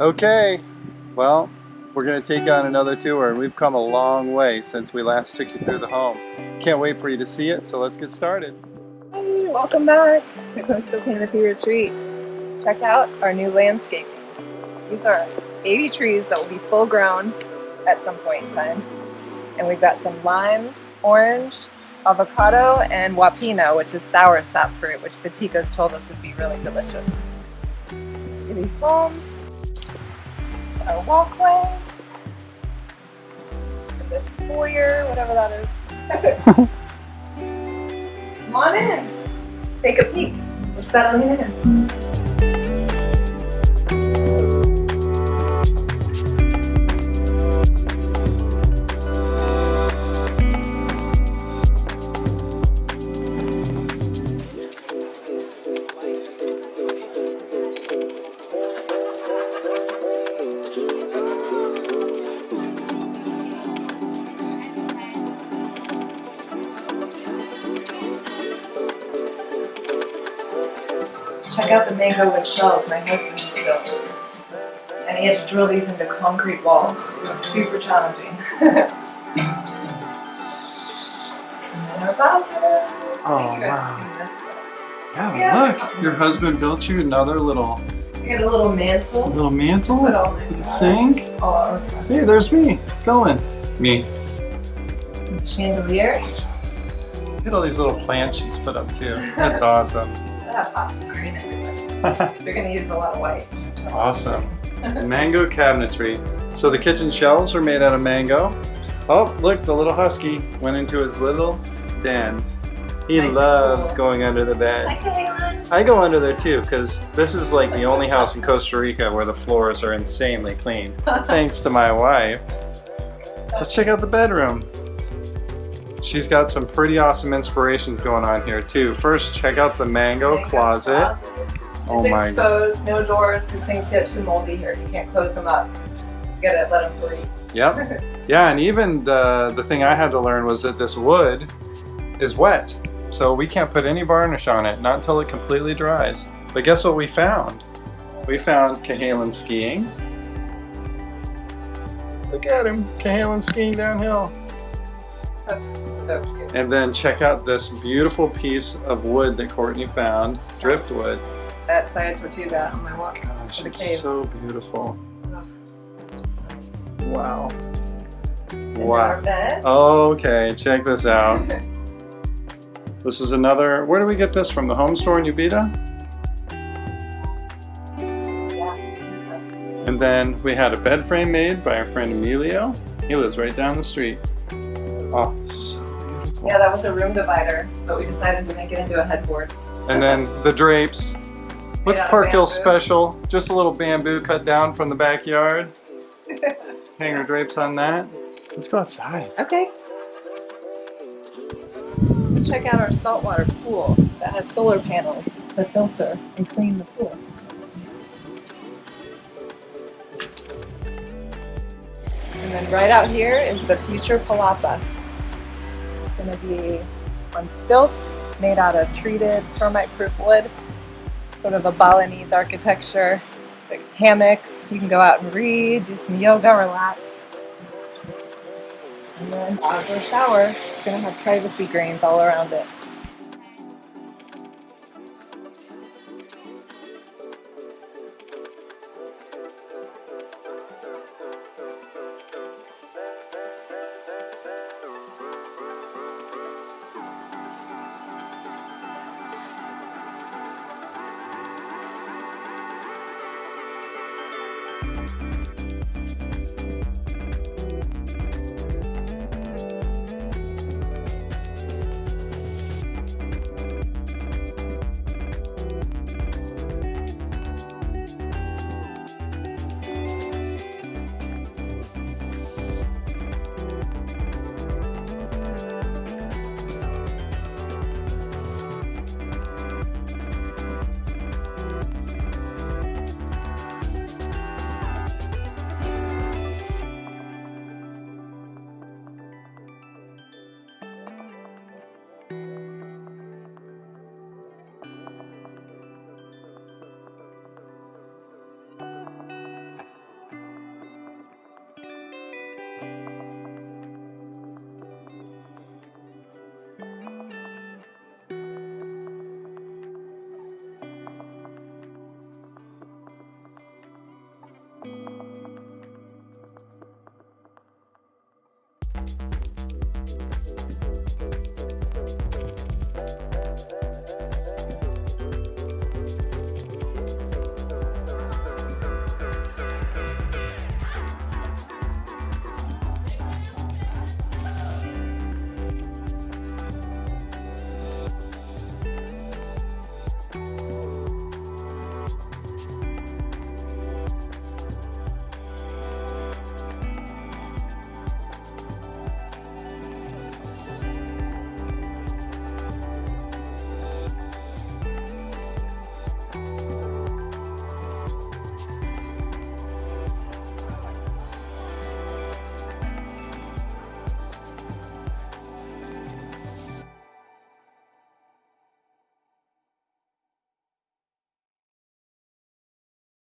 Okay, well, we're going to take on another tour, and we've come a long way since we last took you through the home. Can't wait for you to see it, so let's get started. Hey, welcome back to Coastal Canopy Retreat. Check out our new landscaping. These are baby trees that will be full grown at some point in time. And we've got some lime, orange, avocado, and wapino, which is sour sap fruit, which the Ticos told us would be really delicious. These foam, our walkway, this foyer, whatever that is. Come on in, take a peek. We're settling in. Check out the mango wood shells my husband just built. And he had to drill these into concrete walls. It was super challenging. And then our bathroom. Oh, wow. Yeah, look, your husband built you another little... We got a little mantle. Little mantle? Put all my sink? Oh, okay. Hey, there's me, going. Me. Chandelier. Look at all these little plants she's put up too. That's awesome. That pops some green everywhere. They're going to use a lot of white. Awesome. Mango cabinetry. So the kitchen shelves are made out of mango. Oh, look, the little husky went into his little den. He loves going under the bed. I go under there too, because this is like the only house in Costa Rica where the floors are insanely clean. Thanks to my wife. Let's check out the bedroom. She's got some pretty awesome inspirations going on here too. First, check out the mango closet. Oh my God. It's exposed, no doors, because things get too moldy here. You can't close them up. You gotta let them breathe. Yep. Yeah, and even the thing I had to learn was that this wood is wet. So we can't put any varnish on it, not until it completely dries. But guess what we found? We found Cahalan skiing. Look at him, Cahalan skiing downhill. That's so cute. And then check out this beautiful piece of wood that Courtney found, driftwood. That Saya Tortuga on my walk Gosh, to the it's cave. so beautiful. Oh, it's just nice. Wow. And Wow. our bed. Okay, check this out. This is another, where do we get this from? The home store in Ubita? Yeah. And then we had a bed frame made by our friend Emilio. He lives right down the street. Oh, so beautiful. Yeah, that was a room divider, but we decided to make it into a headboard. And then the drapes with Made out of Parkhill bamboo. special, just a little bamboo cut down from the backyard. Hanger drapes on that. Let's go outside. Okay. Check out our saltwater pool that has solar panels to filter and clean the pool. And then right out here is the future palapa. It's going to be on stilts, made out of treated termite-proof wood, sort of a Balinese architecture. Like hammocks, you can go out and read, do some yoga, relax. And then outdoor shower. It's going to have privacy grains all around it.